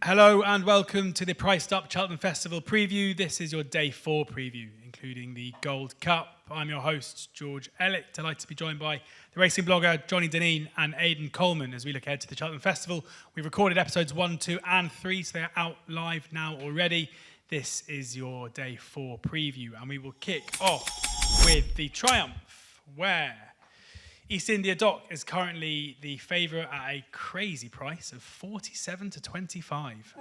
Hello and welcome to the PricedUp Cheltenham Festival preview. This is your day 4 preview, including the Gold Cup. I'm your host, George Elek. Delighted to be joined by the racing blogger, Dineen and Aidan Coleman, as we look ahead to the Cheltenham Festival. We've recorded episodes 1, 2 and 3, so they're out live now already. This is your day 4 preview, and we will kick off with the Triumph, where East India Dock is currently the favourite at a crazy price of 47 to 25.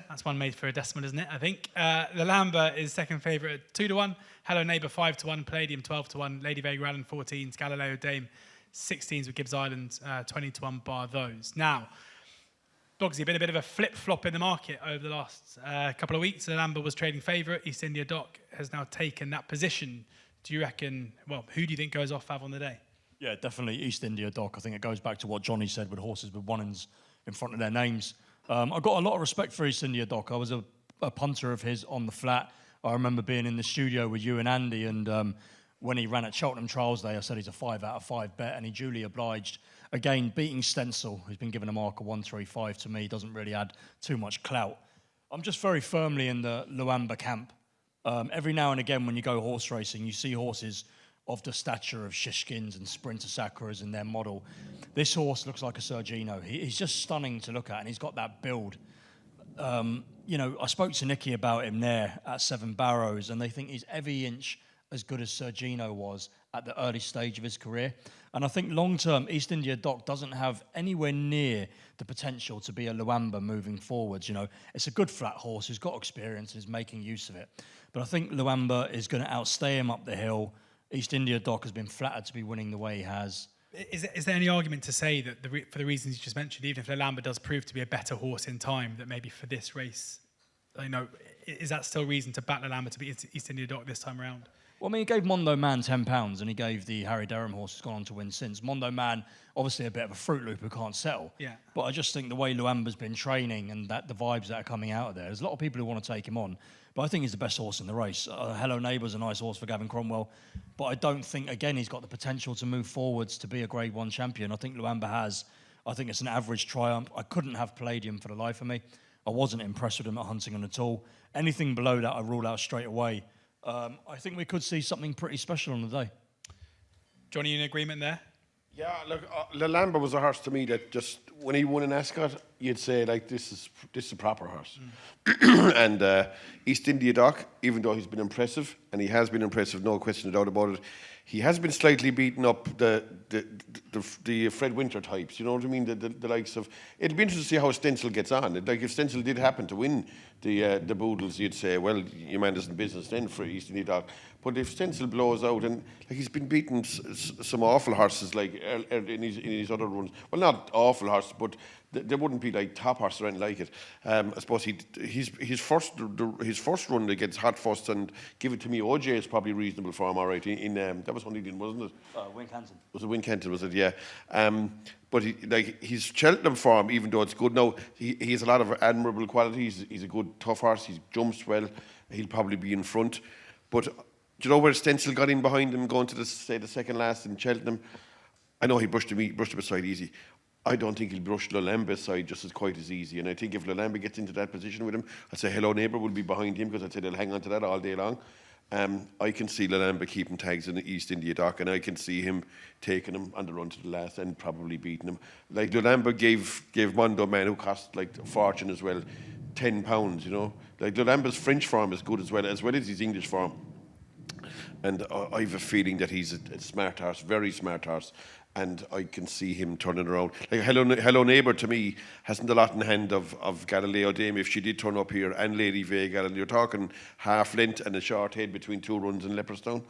That's one made for a decimal, isn't it? I think. Lalamba is second favourite at 2 to 1. Hello Neighbour 5 to 1. Palladium 12 to 1. Lady Vega Allen 14s. Galileo Dame 16s with Gibbs Island 20 to 1 bar those. Now, Bogsy, been a bit of a flip-flop in the market over the last couple of weeks. Lalamba was trading favourite. East India Dock has now taken that position. Do you reckon, well, who do you think goes off Fav on the day? Yeah, definitely East India Dock. I think it goes back to what Johnny said with horses with one-ins in front of their names. I've got a lot of respect for East India Dock. I was a punter of his on the flat. I remember being in the studio with you and Andy, and when he ran at Cheltenham Trials Day, I said he's a 5 out of 5 bet, and he duly obliged. Again, beating Stencil, who's been given a mark of 135 to me, doesn't really add too much clout. I'm just very firmly in the Luamba camp. Every now and again when you go horse racing, you see horses of the stature of Shishkins and Sprinter Sakras in their model. This horse looks like a Sergino. He's just stunning to look at, and he's got that build. You know, I spoke to Nicky about him there at Seven Barrows, and they think he's every inch as good as Sergino was at the early stage of his career. And I think long-term, East India Dock doesn't have anywhere near the potential to be a Luamba moving forwards. You know, it's a good flat horse who's got experience and is making use of it. But I think Luamba is going to outstay him up the hill. East India Dock has been flattered to be winning the way he has. Is there any argument to say that for the reasons you just mentioned, even if Lalamba does prove to be a better horse in time, that maybe for this race, you know, is that still reason to back Lalamba to beat East India Dock this time around? Well, I mean, he gave Mondo Man £10 and he gave the Harry Derham horse who's gone on to win since. Mondo Man, obviously a bit of a Fruit Loop who can't settle. Yeah. But I just think the way Luamba's been training and that the vibes that are coming out of there's a lot of people who want to take him on. But I think he's the best horse in the race. Hello Neighbour's a nice horse for Gavin Cromwell. But I don't think, again, he's got the potential to move forwards to be a Grade 1 champion. I think Luamba has. I think it's an average Triumph. I couldn't have Palladium for the life of me. I wasn't impressed with him at Huntingdon at all. Anything below that I rule out straight away. I think we could see something pretty special on the day. Johnny, you in agreement there? Yeah, look, Lalamba was a horse to me that just, when he won an Ascot, you'd say, like, this is a proper horse. And East India Dock, even though he's been impressive, and he has been impressive, no question, no doubt about it, he has been slightly beaten up the Fred Winter types, you know what I mean? The likes of... It'll be interesting to see how Stencil gets on. Like, if Stencil did happen to win the Boodles, you'd say, well, your man isn't business then for East India Dock. But if Stencil blows out, and like he's been beating some awful horses, like in his other runs. Well, not awful horses, but there wouldn't be like top horse or anything like it. I suppose his first run against Hot Fuss and Give It To Me OJ is probably reasonable for him, all right. That was Huntingdon, wasn't it? Wincanton. Was it Wincanton? Was it? Yeah. But his Cheltenham form, even though it's good now, he has a lot of admirable qualities. He's a good tough horse. He jumps well. He'll probably be in front. But do you know where Stencil got in behind him, going to the second last in Cheltenham? I know he brushed him aside easy. I don't think he'll brush Lalamba aside just as quite as easy. And I think if Lalamba gets into that position with him, I'd say Hello Neighbour will be behind him, because I'd say they'll hang on to that all day long. I can see Lalamba keeping tags in the East India Dock, and I can see him taking him on the run to the last and probably beating him. Like Lalamba gave Mondo Man, who cost like a fortune as well, £10, you know. Like Lalamba's French form is good as well as his English form. And I have a feeling that he's a smart horse, very smart horse. And I can see him turning around. Like Hello Neighbour, to me, hasn't a lot in hand of Galileo Dame if she did turn up here, and Lady Vega. And you're talking half length and a short head between 2 runs in Leopardstown.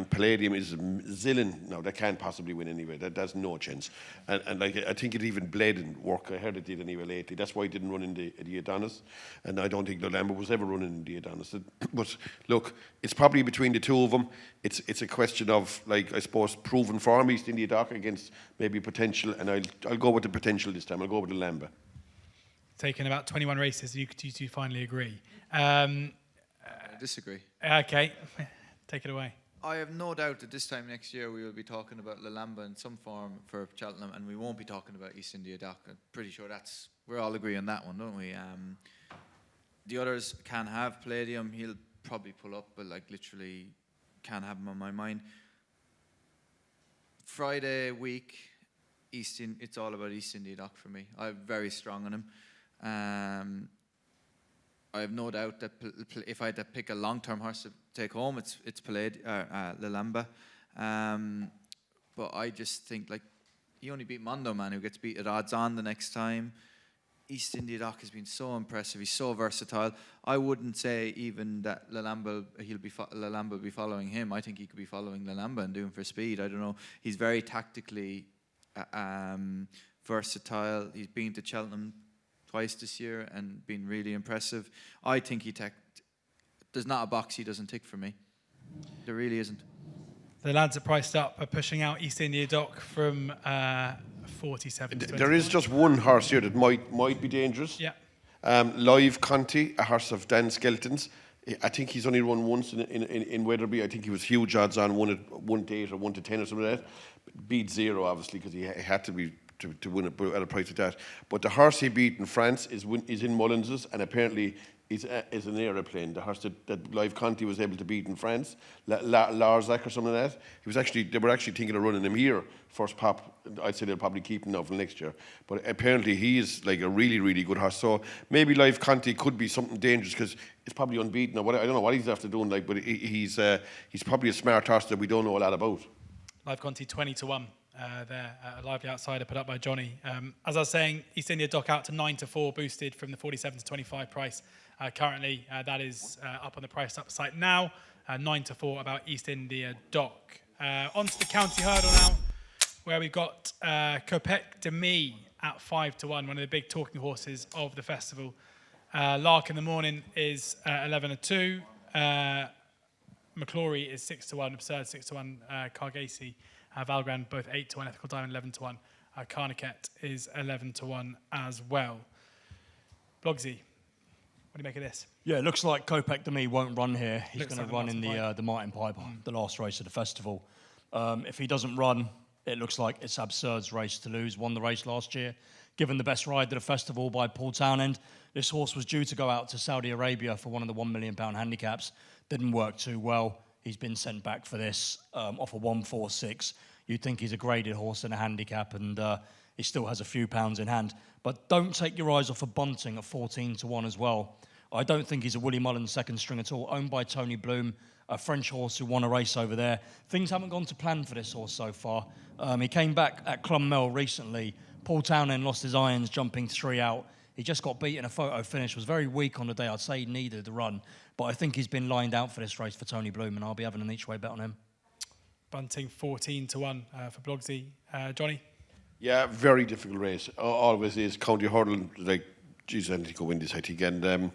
Palladium is zillion. No, that can't possibly win anyway. That's no chance. And like, I think it even bled in work. I heard it did anyway lately. That's why it didn't run in the Adonis. And I don't think Lalamba was ever running in the Adonis. But look, it's probably between the two of them. It's a question of, like, I suppose, proven form, East India Dock against maybe potential. And I'll go with the potential this time. I'll go with Lalamba. Taken about 21 races, you two finally agree. I disagree. Okay, take it away. I have no doubt that this time next year we will be talking about Lalamba in some form for Cheltenham, and we won't be talking about East India Dock. I'm pretty sure we're all agree on that one, don't we? The others can have Palladium. He'll probably pull up, but like literally can't have him on my mind. Friday week, it's all about East India Dock for me. I'm very strong on him. I have no doubt that if I had to pick a long-term horse to take home, it's Lalamba. But I just think like he only beat Mondo Man, who gets beat at odds on the next time. East India Dock has been so impressive. He's so versatile. I wouldn't say even that Lalamba will be following him. I think he could be following Lalamba and doing for speed. I don't know. He's very tactically versatile. He's been to Cheltenham twice this year and been really impressive. I think there's not a box he doesn't tick for me. There really isn't. The lads are priced up are pushing out East India Dock from 47 to 20. There is just one horse here that might be dangerous. Yeah. Live Conti, a horse of Dan Skelton's. I think he's only run once in Wetherby. I think he was huge odds on 1 to 8 or 1 to 10 or something like that. Beat 0 obviously because he had to be to win it at a price like that. But the horse he beat in France is in Mullins's, and apparently is an aeroplane. The horse that Live Conti was able to beat in France, Larzac or something like that. They were actually thinking of running him here first pop. I'd say they'll probably keep him now for next year. But apparently he is like a really, really good horse. So maybe Live Conti could be something dangerous because it's probably unbeaten. Or I don't know what he's after doing. Like, but he's probably a smart horse that we don't know a lot about. Live Conti 20 to 1. There, a lively outsider put up by Johnny. As I was saying, East India Dock out to 9 to 4, boosted from the 47 to 25 price. Currently, that is up on the price up site now. 9 to 4 about East India Dock. Onto the county hurdle now, where we've got Copec de Mi at 5 to 1, one of the big talking horses of the festival. Lark in the Morning is 11 to 2. McClory is 6 to 1. Absurd 6 to 1. Cargasi. Valgran, both 8 to 1, Ethical Diamond 11 to 1. Carniket is 11 to 1 as well. Blogsy, what do you make of this? Yeah, it looks like Copec de Mi won't run here. He's Looks going to like run in the Martin Piper, the last race of the festival. If he doesn't run, it looks like it's Absurd's race to lose. Won the race last year. Given the best ride to the festival by Paul Townend, this horse was due to go out to Saudi Arabia for one of the £1 million handicaps. Didn't work too well. He's been sent back for this off a 146. You'd think he's a graded horse in a handicap, and he still has a few pounds in hand. But don't take your eyes off of Bunting at 14 to 1 as well. I don't think he's a Willie Mullins second string at all. Owned by Tony Bloom, a French horse who won a race over there. Things haven't gone to plan for this horse so far. He came back at Clonmel recently. Paul Townend lost his irons, jumping 3 out. He just got beat in a photo finish, was very weak on the day. I'd say he needed the run. But I think he's been lined out for this race for Tony Bloom, and I'll be having an each-way bet on him. Bunting 14 to 1 for Blogsy. Johnny? Yeah, very difficult race. Always is. County hurdle, like, geez, I think he'll win this, I think. And,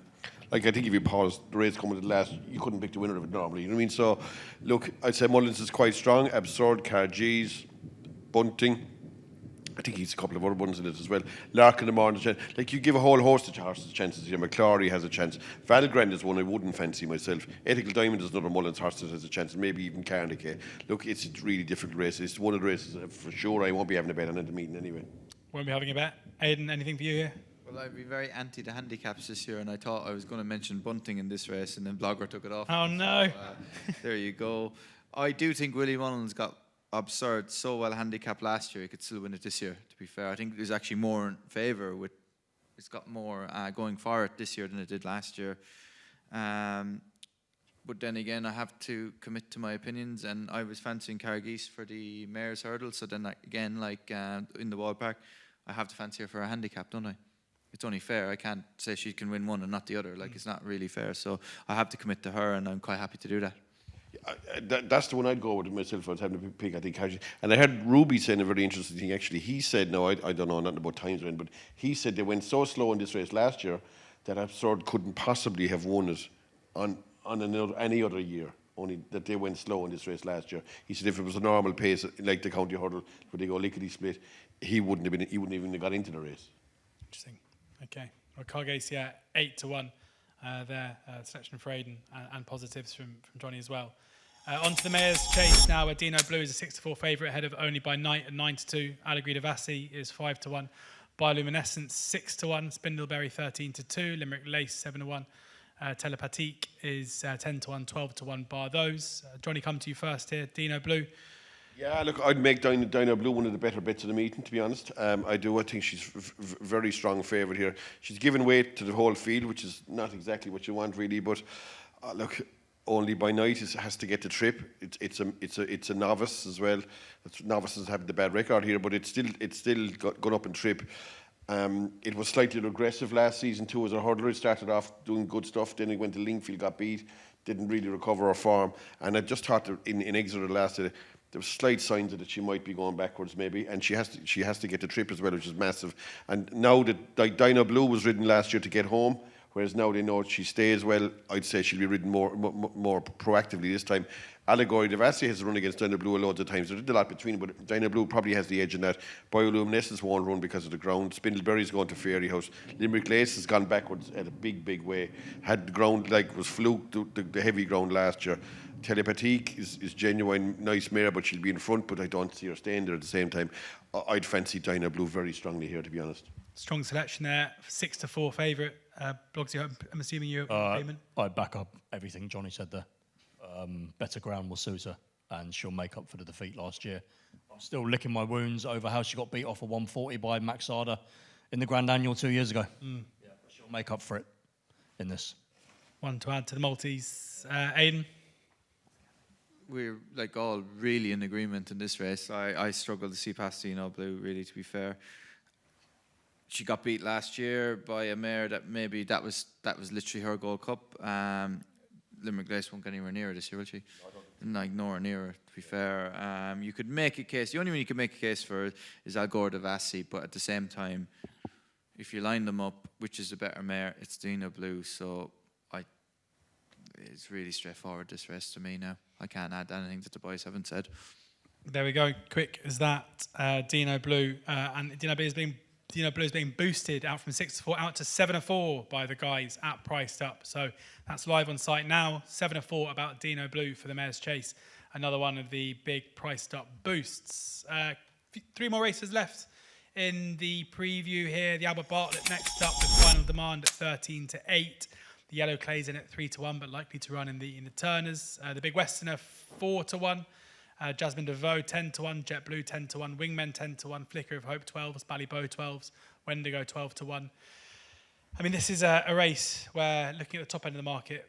I think if you pause the race coming to the last, you couldn't pick the winner of it normally. You know what I mean? So, look, I'd say Mullins is quite strong. Absurd, Carg's, Bunting. I think he's a couple of other ones in it as well. Lark in the Morning. Like, you give a whole host of horses chances here. McClory has a chance. Valgrand is one I wouldn't fancy myself. Ethical Diamond is another Mullins horse that has a chance. Maybe even Carnick. Look, it's a really difficult race. It's one of the races for sure I won't be having a bet on at the meeting anyway. Won't be having a bet. Aidan, anything for you here? Well, I'd be very anti the handicaps this year, and I thought I was going to mention Bunting in this race, and then Blogger took it off. Oh, no. So, there you go. I do think Willie Mullins got Absurd so well handicapped last year. He could still win it this year, to be fair. I think there's actually more in favour with it's got more going for it this year than it did last year. But then again, I have to commit to my opinions, and I was fancying Cargis for the Mayor's Hurdle. So then again, like in the ballpark, I have to fancy her for a handicap, don't I? It's only fair. I can't say she can win one and not the other. Like, it's not really fair. So I have to commit to her, and I'm quite happy to do that. That's the one I'd go with myself. I was having to pick, I think. And I heard Ruby saying a very interesting thing, actually. He said, no, I don't know nothing about times, but he said they went so slow in this race last year that Absurd couldn't possibly have won it on any other year, only that they went slow in this race last year. He said if it was a normal pace, like the county hurdle, where they go lickety-split, he wouldn't even have got into the race. Interesting. Okay. Well, Cargasi at 8 to 1 there. Selection for Aidan and positives from Johnny as well. On to the Mayor's Chase now, where Dino Blue is a 6-4 favourite, ahead of Only by Night at 9-2. Allegrida Vassi is 5-1. Bioluminescence 6-1. Spindleberry 13-2. Limerick Lace 7-1. Telepathique is 10-1, 12-1. Bar those. Johnny, come to you first here. Dino Blue. Yeah, look, I'd make Dino Blue one of the better bets of the meeting, to be honest. I do. I think she's very strong favourite here. She's given weight to the whole field, which is not exactly what you want, really. But look, Only by Night has to get the trip. It's a novice as well. Novices have the bad record here, but it's still gone up in trip. It was slightly aggressive last season too as a hurdler. It started off doing good stuff, then it went to Lingfield, got beat, didn't really recover her form. And I just thought that in Exeter last year, there were slight signs that she might be going backwards maybe, and she has to get the trip as well, which is massive. And now that Dino Blue was ridden last year to get home, whereas now they know she stays well, I'd say she'll be ridden more proactively this time. Allegory de Vassi has run against Dino Blue loads of times. There isn't a lot between, but Dino Blue probably has the edge in that. Bioluminescence won't run because of the ground. Spindleberry's going to Fairy House. Limerick Lace has gone backwards at a big way. Had the ground was fluke, the heavy ground last year. Telepathique is genuine, nice mare, but she'll be in front, but I don't see her staying there at the same time. I'd fancy Dino Blue very strongly here, to be honest. Strong selection there, 6-4 favourite. Blogsy, I'm assuming you're payment. I'd back up everything Johnny said there. Better ground will suit her, and she'll make up for the defeat last year. I'm still licking my wounds over how she got beat off a 140 by Max Sarda in the Grand Annual 2 years ago. Yeah, but she'll make up for it in this. One to add to the multis. Aidan? We're all really in agreement in this race. I struggle to see past Dino Blue, really, to be fair. She got beat last year by a mare that maybe that was literally her Gold Cup. Limerick Lace won't get anywhere near her this year, will she? Nowhere near her, to be fair. You could make a case. The only one you could make a case for is Allegory de Vassi, but at the same time, if you line them up, which is a better mare, it's Dino Blue. So it's really straightforward, this race, to me now. I can't add anything that the boys haven't said. There we go. Quick as that. Dino Blue. And Dino Blue is being boosted out from 6-4 out to 7-4 by the guys at PricedUp. So that's live on site now. 7-4 about Dino Blue for the Mayor's Chase. Another one of the big PricedUp boosts. 3 more races left in the preview here. The Albert Bartlett next up with Final Demand at 13-8. The Yellow Clay's in at 3-1, but likely to run in the Turners. The Big Westerner 4-1. Jasmine DeVoe 10-1. Jet Blue 10-1. Wingmen 10-1. Flicker of Hope 12s. Ballybow 12s. Wendigo 12-1. I mean, this is a race where, looking at the top end of the market,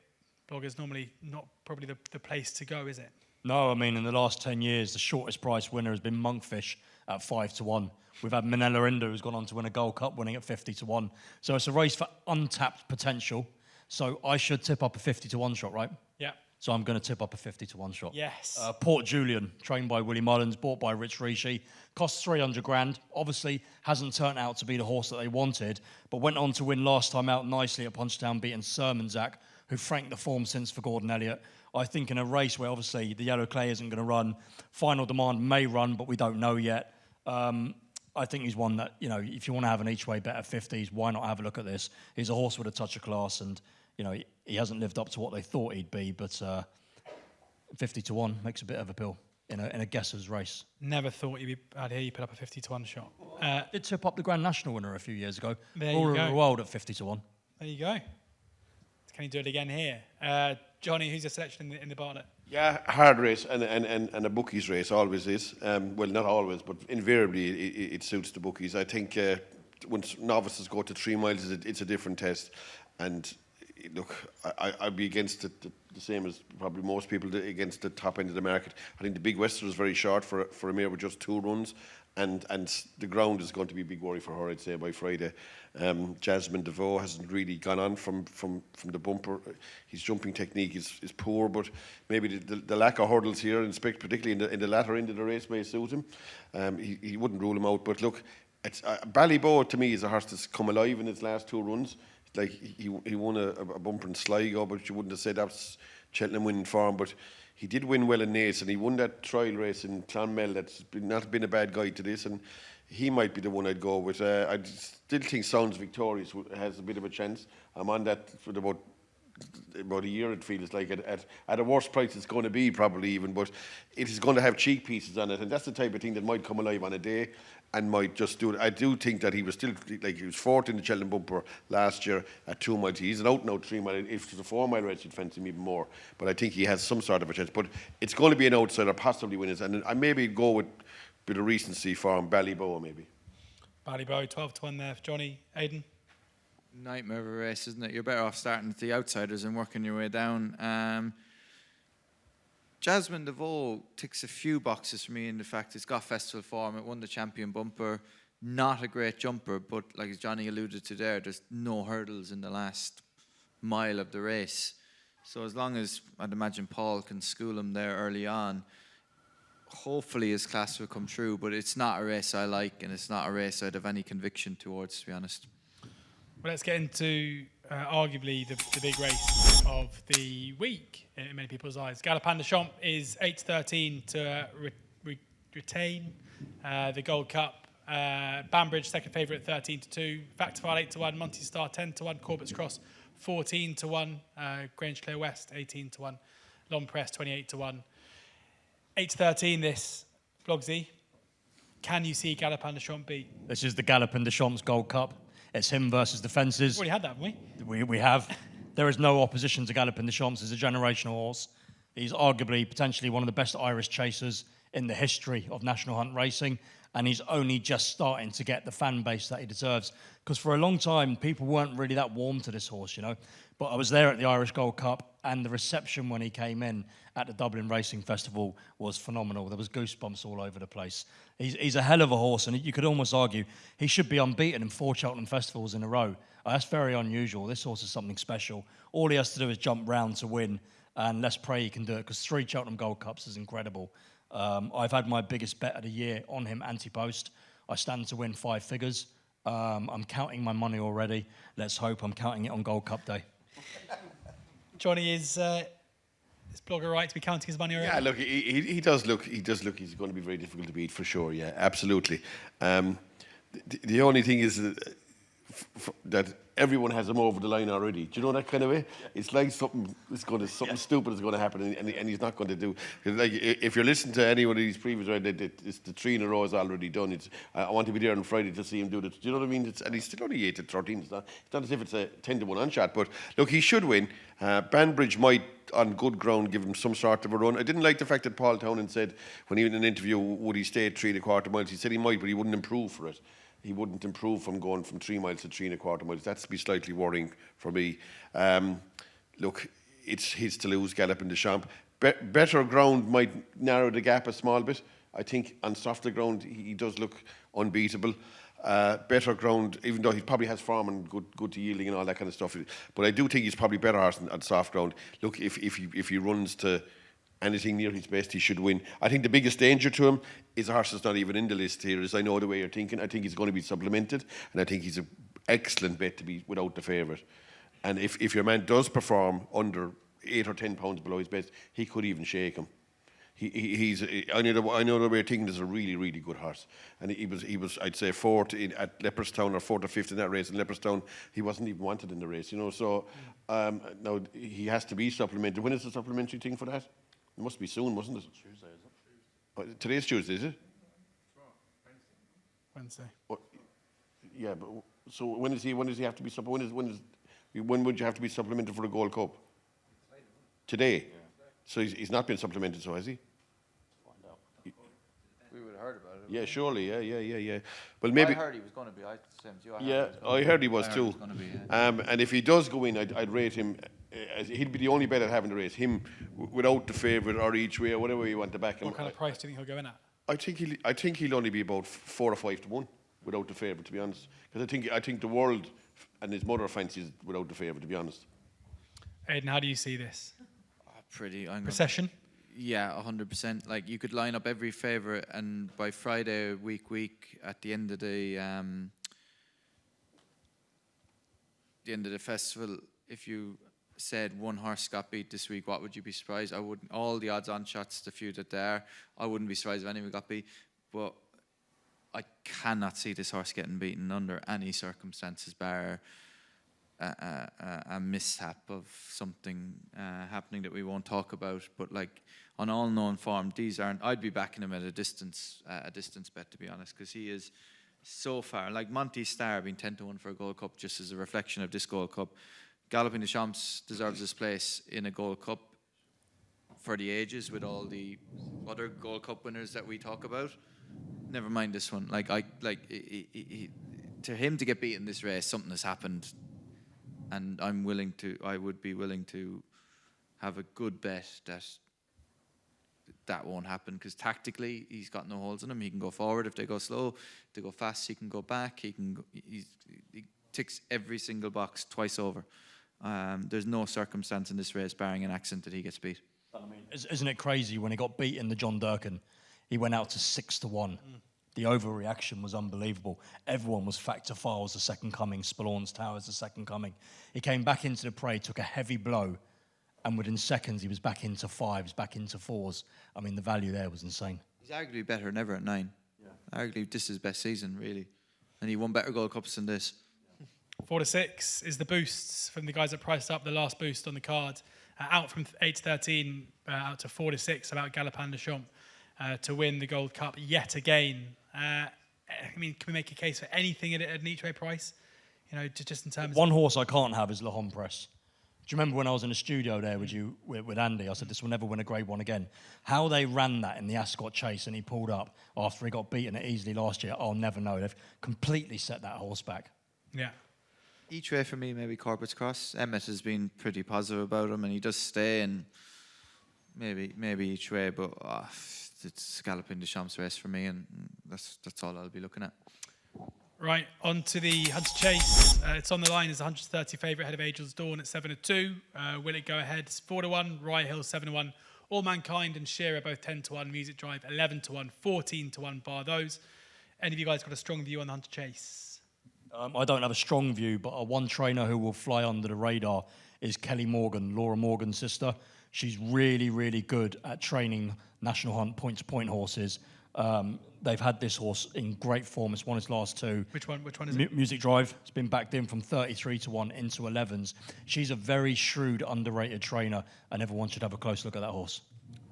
Blogger's normally not probably the place to go, is it? No, I mean, in the last 10 years, the shortest price winner has been Monkfish at 5-1. We've had Manella Indu, who's gone on to win a Gold Cup, winning at 50-1. So it's a race for untapped potential. So I should tip up a 50-1 shot, right? Yeah. So I'm going to tip up a 50-1 shot. Yes. Port Julian, trained by Willie Mullins, bought by Rich Rishi, costs 300 grand. Obviously, hasn't turned out to be the horse that they wanted, but went on to win last time out nicely at Punchestown, beating Sermonzac, who franked the form since for Gordon Elliott. I think in a race where obviously the Yellow Clay isn't going to run, Final Demand may run, but we don't know yet. I think he's one that, if you want to have an each-way bet of 50s, why not have a look at this? He's a horse with a touch of class, and he hasn't lived up to what they thought he'd be, but 50-1 makes a bit of a pill in a guesser's race. Never thought I'd hear you put up a 50-1 shot. Did tip up the Grand National winner a few years ago. There you go. World at 50-1. There you go. Can you do it again here? Johnny, who's your selection in the Bartlett? Yeah, hard race and a bookies race always is. Well, not always, but invariably it suits the bookies. I think once novices go to 3 miles, it's a different test. And look, I'd be against it the same as probably most people against the top end of the market. I think the Big Western is very short for a mare with just 2 runs, and the ground is going to be a big worry for her, I'd say, by Friday. Jasmine DeVoe hasn't really gone on from the bumper. His jumping technique is poor, but maybe the lack of hurdles here, particularly in the latter end of the race, may suit him. He wouldn't rule him out, but look, it's Ballybow to me is a horse that's come alive in its last 2 runs. Like he won a bumper in Sligo, but you wouldn't have said that's Cheltenham winning form. But he did win well in Naas, and he won that trial race in Clonmel. That's not been a bad guide to this, and he might be the one I'd go with. I still think Sounds Victorious has a bit of a chance. I'm on that for about about a year, it feels like. At a worse price it's going to be, probably even, but it is going to have cheek pieces on it, and that's the type of thing that might come alive on a day and might just do it. I do think that he was still, like, he was fourth in the Cheltenham Bumper last year at 2 miles. He's an out-and-out 3 mile. If it's a 4 mile race, you'd fancy him even more, but I think he has some sort of a chance. But it's going to be an outsider, possibly winners, and I maybe go with a bit of recency for him, Ballyboa maybe. Ballyboa, 12 to 1 there for Johnny. Aidan? Nightmare of a race, isn't it? You're better off starting at the outsiders and working your way down. Jasmine DeVoe ticks a few boxes for me in the fact it's got festival form. It won the champion bumper. Not a great jumper, but like as Johnny alluded to there's no hurdles in the last mile of the race. So as long as, I'd imagine, Paul can school him there early on, hopefully his class will come through. But it's not a race I like, and it's not a race I'd have any conviction towards, to be honest. Well, let's get into arguably the big race of the week in many people's eyes. Galopin des Champs is 8-13 to retain the Gold Cup. Banbridge, second favourite, 13-2. Factifile, 8-1. Monty Star, 10-1. Corbett's Cross, 14-1. Grange Clear West, 18-1. Long Press, 28-1. 8-13 this. Vlogsy, can you see Galopin des Champs beat? This is the Galopin des Champs Gold Cup. It's him versus the fences. We've already had that, haven't we? We have. There is no opposition to Galopin des Champs. He's a generational horse. He's arguably, potentially, one of the best Irish chasers in the history of national hunt racing, and he's only just starting to get the fan base that he deserves. Because for a long time, people weren't really that warm to this horse, you know. But I was there at the Irish Gold Cup, and the reception when he came in at the Dublin Racing Festival was phenomenal. There was goosebumps all over the place. He's a hell of a horse, and you could almost argue he should be unbeaten in 4 Cheltenham Festivals in a row. That's very unusual. This horse is something special. All he has to do is jump round to win, and let's pray he can do it, because 3 Cheltenham Gold Cups is incredible. I've had my biggest bet of the year on him, anti-post. I stand to win 5 figures. I'm counting my money already. Let's hope I'm counting it on Gold Cup day. Johnny, is blogger right to be counting his money already? Yeah, look, he does look. He's going to be very difficult to beat for sure. Yeah, absolutely. The only thing is that everyone has him over the line already. Do you know that kind of way? It's like something stupid is going to happen, and he's not going to do. Like, if you're listening to any one of these previews, right, it's the 3 in a row is already done. I want to be there on Friday to see him do it. Do you know what I mean? And he's still only 8-13. It's not as if it's a 10-1 on shot. But look, he should win. Banbridge might, on good ground, give him some sort of a run. I didn't like the fact that Paul Townend said when he was in an interview, would he stay at 3 1/4 miles? He said he might, but he wouldn't improve for it. He wouldn't improve from going from 3 miles to 3 1/4 miles. That's to be slightly worrying for me. Look, it's his to lose, Galopin des Champs. Better ground might narrow the gap a small bit. I think on softer ground, he does look unbeatable. Better ground, even though he probably has form and good to yielding and all that kind of stuff. But I do think he's probably better horse on soft ground. Look, if he runs to anything near his best, he should win. I think the biggest danger to him is a horse that's not even in the list here, as I know the way you're thinking. I think he's going to be supplemented, and I think he's an excellent bet to be without the favourite. And if your man does perform under 8 or 10 pounds below his best, he could even shake him. I know the way you're thinking. Is a really, really good horse, and he was I'd say 4th at Leopardstown, or 4th or 5th in that race in Leopardstown. He wasn't even wanted in the race, you know. So now he has to be supplemented. When is the supplementary thing for that? It must be soon, mustn't it? Tuesday, is it? Today's Tuesday, is it? Wednesday. Yeah, but so when does he have to be when would you have to be supplemented for the Gold Cup? Today. Yeah. So he's not been supplemented, so has he? Find out. We would have heard about it. Yeah, surely. Yeah. Well, maybe. I heard he was going to be. I heard he was too. And if he does go in, I'd rate him. He'd be the only bet I'd have in the race. Him without the favourite or each way or whatever you want to back him. What kind of price do you think he'll go in at? I think he'll only be about 4 or 5 to 1 without the favourite, to be honest. Because I think the world and his mother fancies without the favourite, to be honest. Aidan, how do you see this? Procession? Yeah, 100%. Like, you could line up every favourite, and by Friday week at the end of the festival, if you said one horse got beat this week, what would you be surprised? I wouldn't. All the odds-on shots, the few that there, I wouldn't be surprised if anyone got beat. But I cannot see this horse getting beaten under any circumstances, bar a mishap of something happening that we won't talk about. But like on all known form, these aren't. I'd be backing him at a distance bet, to be honest, because he is so far. Like Monty Starr being 10-1 for a Gold Cup, just as a reflection of this Gold Cup. Galloping the Champs deserves his place in a Gold Cup for the ages with all the other Gold Cup winners that we talk about. Never mind this one. To him to get beaten this race, something has happened, and I would be willing to have a good bet that won't happen, because tactically he's got no holes in him. He can go forward if they go slow. If they go fast, he can go back. He ticks every single box twice over. There's no circumstance in this race, barring an accident, that he gets beat. I mean, isn't it crazy when he got beat in the John Durkan? He went out to 6-1. The overreaction was unbelievable. Everyone was Factor Files the second coming, Spallorn's Towers the second coming. He came back into the parade, took a heavy blow, and within seconds he was back into 5s, back into 4s. I mean, the value there was insane. He's arguably better than ever at 9. Yeah. Arguably, this is his best season, really. And he won better Gold Cups than this. 4-6 is the boosts from the guys that priced up the last boost on the card. Out from 8-13, out to 4-6, about Galopin de Champs to win the Gold Cup yet again. I mean, can we make a case for anything at an each way price? You know, just in terms One horse I can't have is Le Homme Press. Do you remember when I was in the studio there with you, with Andy? I said this will never win a Grade 1 again. How they ran that in the Ascot Chase and he pulled up after he got beaten it easily last year, I'll never know. They've completely set that horse back. Yeah. Each way for me, maybe Corbett's Cross. Emmett has been pretty positive about him, and he does stay, and maybe each way, but it's Galloping the Champs race for me, and that's all I'll be looking at. Right, on to the Hunter Chase. It's on the line as a 130 favourite ahead of Angel's Dawn at 7-2. Will it go ahead? It's 4-1, Rye Hill 7-1, All Mankind and Shearer both 10-1, Music Drive 11-1, 14-1 bar those. Any of you guys got a strong view on the Hunter Chase? I don't have a strong view, but one trainer who will fly under the radar is Kelly Morgan, Laura Morgan's sister. She's really, really good at training National Hunt point-to-point horses. They've had this horse in great form. It's won its last 2. Which one is it? Music Drive. It's been backed in from 33-1 into 11s. She's a very shrewd, underrated trainer, and everyone should have a close look at that horse.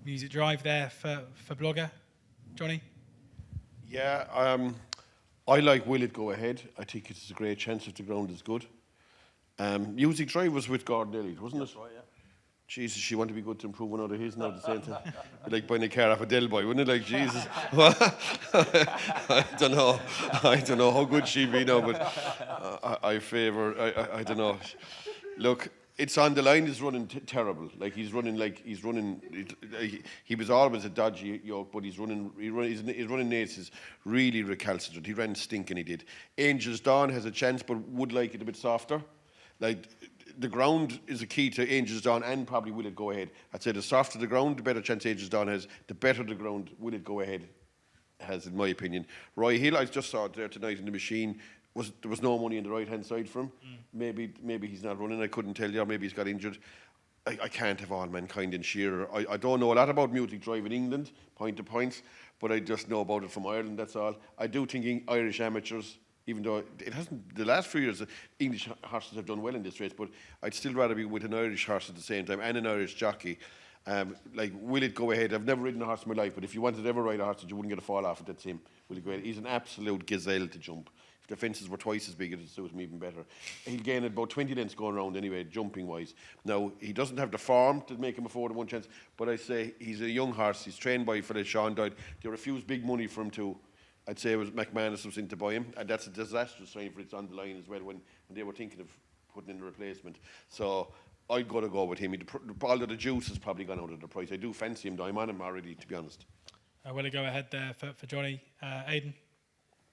Music Drive there for Blogger. Johnny? Yeah, I like Will It Go Ahead. I think it's a great chance if the ground is good. Music Drive was with Gordon Elliott, wasn't it? That's right, yeah. Jesus, she wanted to be good to improve one out of his now at the same time. Like buying a car off a Del Boy, wouldn't it? Like, Jesus. I don't know how good she'd be now, but I favour, I don't know. Look, it's on the line, he's running terrible. He's running, he was always a dodgy yoke, but his running nates is really recalcitrant. He ran stinking, he did. Angel's Dawn has a chance, but would like it a bit softer. The ground is a key to Angel's Dawn, and probably Will It Go Ahead. I'd say the softer the ground, the better chance Angel's Dawn has. The better the ground Will It Go Ahead has, in my opinion. Roy Hill, I just saw it there tonight in the machine. There was no money on the right-hand side for him. Maybe he's not running. I couldn't tell you. Or maybe he's got injured. I can't have All Mankind and Shearer. I don't know a lot about Music Drive in England, point to points, but I just know about it from Ireland, that's all. I do think Irish amateurs, even though it hasn't, the last few years, English horses have done well in this race, but I'd still rather be with an Irish horse at the same time and an Irish jockey. Will It Go Ahead? I've never ridden a horse in my life, but if you wanted to ever ride a horse that you wouldn't get a fall off it, that's him. Will It Go Ahead? He's an absolute gazelle to jump. If the fences were twice as big, it'd suit him even better. He'll gain about 20 lengths going around anyway, jumping-wise. Now, he doesn't have the form to make him a 4-1 chance, but I say he's a young horse. He's trained by Philip Sean Doyle. They refused big money for him too. I'd say it was McManus was in to buy him, and that's a disastrous sign for it's on the line as well when they were thinking of putting in a replacement. So I'd got to go with him. All of the juice has probably gone out of the price. I do fancy him, though. I'm on him already, to be honest. Will it go ahead there for Johnny? Aidan?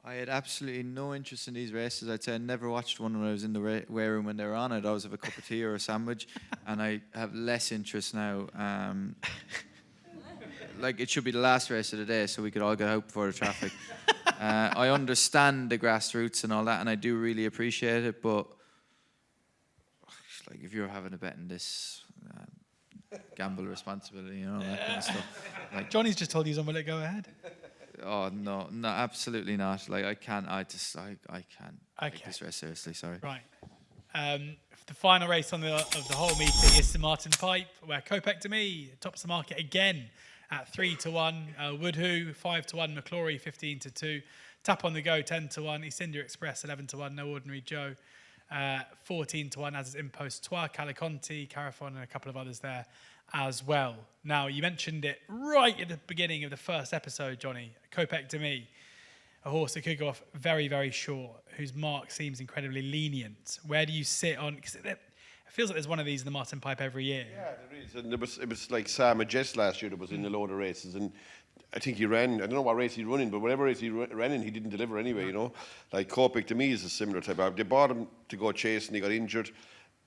I had absolutely no interest in these races. I'd say I never watched one when I was in the weigh room when they were on. I'd always have a cup of tea or a sandwich, and I have less interest now. It should be the last race of the day, so we could all get out before the traffic. I understand the grassroots and all that, and I do really appreciate it, but if you're having a bet in this, gamble responsibly, that kind of stuff. Johnny's just told you he's on Will It Go Ahead. Oh no, absolutely not. I can't take this race seriously. Sorry. Right. The final race of the whole meeting is St Martin Pipe, where Kopek to me tops the market again at 3-1. Woodhoo 5-1. McClory 15-2. Tap on the Go 10-1. East India Express 11-1. No Ordinary Joe 14-1. As is Impost Trois, Caliconti, Carafon, and a couple of others there as well. Now, you mentioned it right at the beginning of the first episode, Johnny. Kopek to me, a horse that could go off very, very short, whose mark seems incredibly lenient. Where do you sit on? Because it feels like there's one of these in the Martin Pipe every year. Yeah, there is. And it was like Sam Majest last year that was in a load of races. And I think he ran, I don't know what race he run in, but whatever race he ran in, he didn't deliver anyway, you know. Like Kopek to me is a similar type of. They bought him to go chase and he got injured.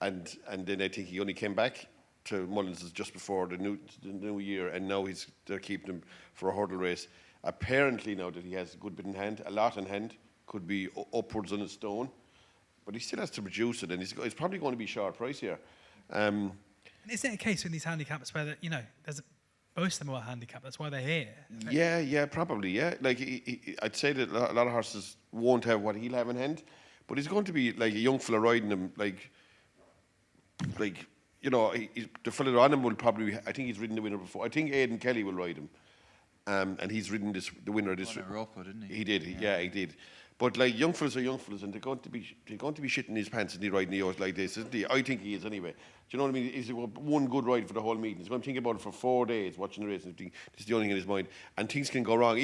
And then I think he only came back to Mullins just before the new year. And now they're keeping him for a hurdle race. Apparently now that he has a good bit in hand, a lot in hand, could be upwards on a stone, but he still has to produce it, and he's probably going to be short price here. Isn't it a case with these handicaps where there's most of them are handicapped? That's why they're here. Yeah, probably. Yeah, like I'd say that a lot of horses won't have what he'll have in hand, but he's going to be like a young fella riding him, like you know, the fella on him will probably. I think he's ridden the winner before. I think Aidan Kelly will ride him. And he's ridden the winner of this. Europa, didn't he? He did. Yeah, he did. But like young fellas are young fellas, and they're going to be shitting his pants and he riding the horse like this, isn't he? I think he is anyway. Do you know what I mean? He's one good ride for the whole meeting. He's going to think about it for 4 days, watching the race, and think this is the only thing in his mind. And things can go wrong.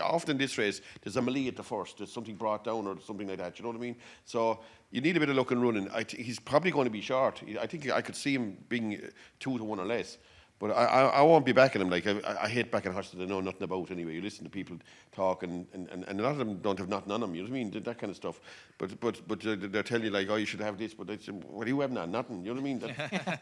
Often this race, there's a melee at the first. There's something brought down or something like that. Do you know what I mean? So you need a bit of luck and running. He's probably going to be short. I think I could see him being 2-1 or less. But I won't be backing him. Like I hate backing horses that I know nothing about anyway. You listen to people talk, and a lot of them don't have nothing on them. You know what I mean? That kind of stuff. But they'll tell you like, oh, you should have this. But they say, what do you have now? Nothing. You know what I mean? Do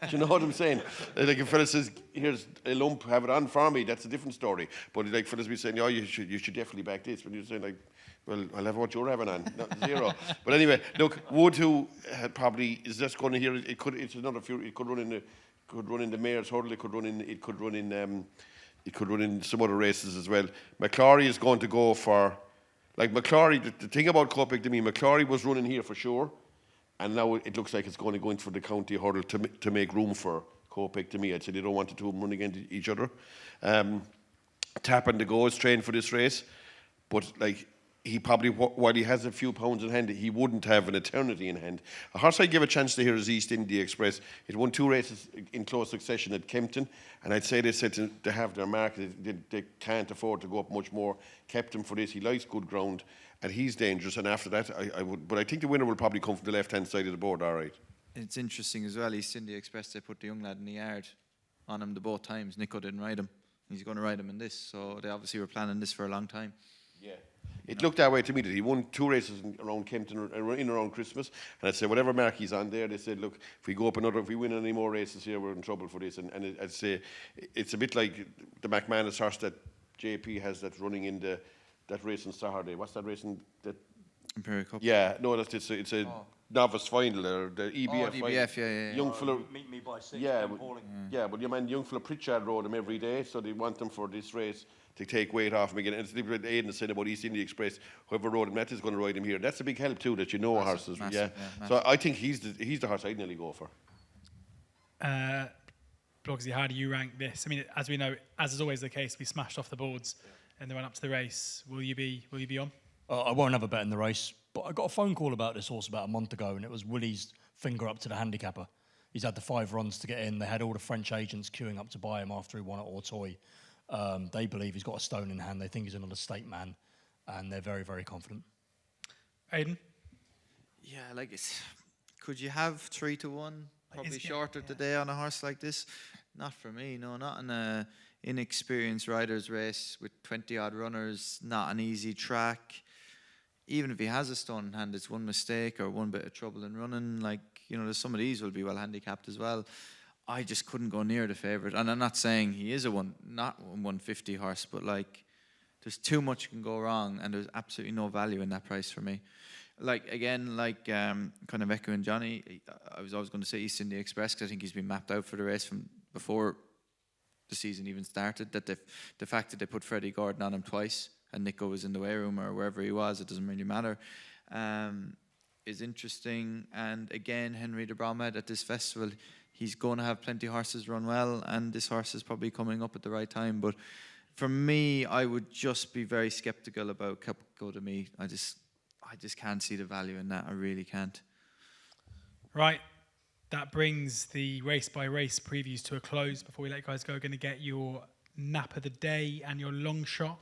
you know what I'm saying? Like if fella says, here's a lump, have it on for me. That's a different story. But like fellas be saying, oh, you should definitely back this. But you're saying like, well, I'll have what you're having on, not zero. But anyway, look, Woodhoo probably is just going to hear it. It's another few. It could run in the. Could run in the Mayor's Hurdle. It could run in some other races as well. McClory is going to go for, like McClory. The thing about Kopek to me, McClory was running here for sure, and now it looks like it's going to go in for the county hurdle to make room for Kopek to me. I'd say they don't want the two of them running into each other. Tap and the Go is trained for this race, but like. He probably, while he has a few pounds in hand, he wouldn't have an eternity in hand. A horse I give a chance to here is East India Express. It won 2 races in close succession at Kempton, and I'd say they said to have their market, they can't afford to go up much more. Kept him for this. He likes good ground, and he's dangerous. And after that, I would. But I think the winner will probably come from the left-hand side of the board. All right. It's interesting as well. East India Express, they put the young lad in the yard on him both times. Nico didn't ride him. He's going to ride him in this, so they obviously were planning this for a long time. Yeah. It looked that way to me that he won 2 races around Kempton in around Christmas, and I'd say whatever mark he's on there, they said, look, if we win any more races here, we're in trouble for this. And I'd say it's a bit like the McManus horse that JP has that's running in that race on Saturday. What's that race in that? Imperial Cup. Yeah, no, it's a novice final or the EBF. The EBF, final. Yeah. Young fella, Meet me by 6. but your man, young fella Pritchard rode him every day, so they want them for this race to take weight off him again. And it's like Aidan said about East India Express, whoever rode him, that is going to ride him here. That's a big help too, that you know horses. Massive. So I think he's the horse I'd nearly go for. Blogsy, how do you rank this? I mean, as we know, as is always the case, we smashed off the boards and they went up to the race. Will you be on? I won't have a bet in the race, but I got a phone call about this horse about a month ago, and it was Willie's finger up to the handicapper. He's had the 5 runs to get in. They had all the French agents queuing up to buy him after he won at Auteuil. They believe he's got a stone in hand. They think he's another state man, and they're very, very confident. Aidan? Yeah, like it's. Could you have 3-1? Probably shorter today on a horse like this. Not for me. No, not in a inexperienced rider's race with 20 odd runners. Not an easy track. Even if he has a stone in hand, it's one mistake or one bit of trouble in running. Like, you know, some of these will be well handicapped as well. I just couldn't go near the favourite. And I'm not saying he is not a 150 horse, but like, there's too much can go wrong, and there's absolutely no value in that price for me. Like, again, kind of echoing Johnny, I was always going to say East India Express, because I think he's been mapped out for the race from before the season even started. That the fact that they put Freddie Gordon on him twice, and Nico was in the weigh room or wherever he was, it doesn't really matter. is interesting. And again, Henry de Bromhead at this festival, he's going to have plenty of horses run well, and this horse is probably coming up at the right time. But for me, I would just be very skeptical about Go to Me. I just can't see the value in that. I really can't. Right. That brings the race by race previews to a close. Before we let you guys go, going to get your nap of the day and your long shot.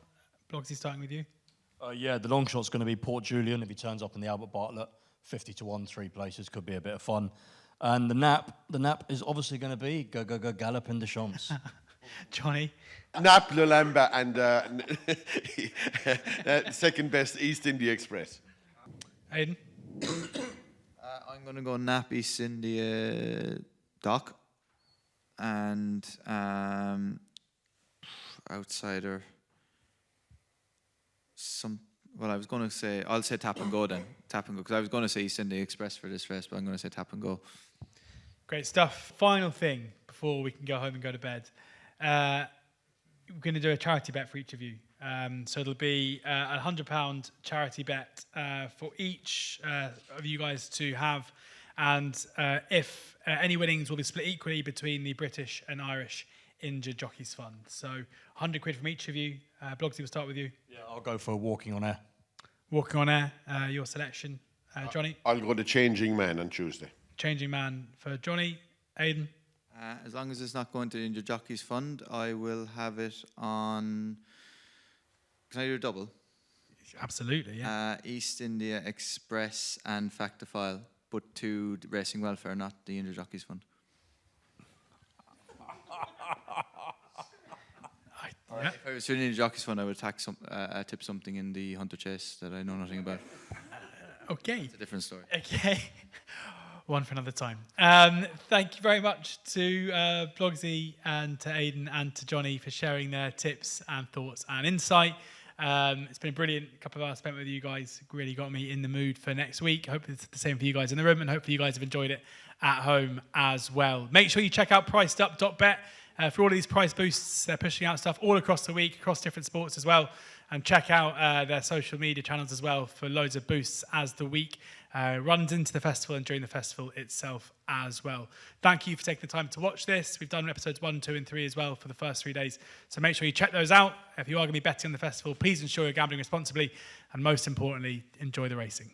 Blogsy, starting with you. Yeah, the long shot's going to be Port Julian if he turns up in the Albert Bartlett. 50-1, 3 places, could be a bit of fun. And the nap is obviously going to be Galopin de Champs. Johnny. Nap, Lolamba, and second best East India Express. Aidan. I'm going to go Nap East India Doc, and outsider. I was going to say, I'll say Tap and Go then. Tap and Go, because I was going to say East India Express for this race, but I'm going to say Tap and Go. Great stuff. Final thing before we can go home and go to bed. We're going to do a charity bet for each of you. So it'll be a £100 charity bet for each of you guys to have. And if any winnings will be split equally between the British and Irish Injured Jockeys Fund. So 100 quid from each of you. Blogsy, we'll start with you. Yeah, I'll go for Walking on Air. Walking on Air, your selection. Johnny? I'll go to Changing Man on Tuesday. Changing Man for Johnny. Aidan? As long as it's not going to the Injured Jockeys Fund, I will have it on... Can I do a double? Absolutely, yeah. East India Express and Factifile, but to Racing Welfare, not the Injured Jockeys Fund. Yeah. If I was doing the Injured Jockeys Fund, I would tip something in the Hunter Chase that I know nothing about. Okay. It's a different story. Okay. One for another time. Thank you very much to Blogsy and to Aidan and to Johnny for sharing their tips and thoughts and insight. It's been a brilliant couple of hours spent with you guys. Really got me in the mood for next week. Hope it's the same for you guys in the room, and hopefully you guys have enjoyed it at home as well. Make sure you check out PricedUp.bet for all of these price boosts. They're pushing out stuff all across the week, across different sports as well. And check out their social media channels as well for loads of boosts as the week runs into the festival and during the festival itself as well. Thank you for taking the time to watch this. We've done episodes 1, 2, and 3 as well for the first 3 days. So make sure you check those out. If you are going to be betting on the festival, please ensure you're gambling responsibly. And most importantly, enjoy the racing.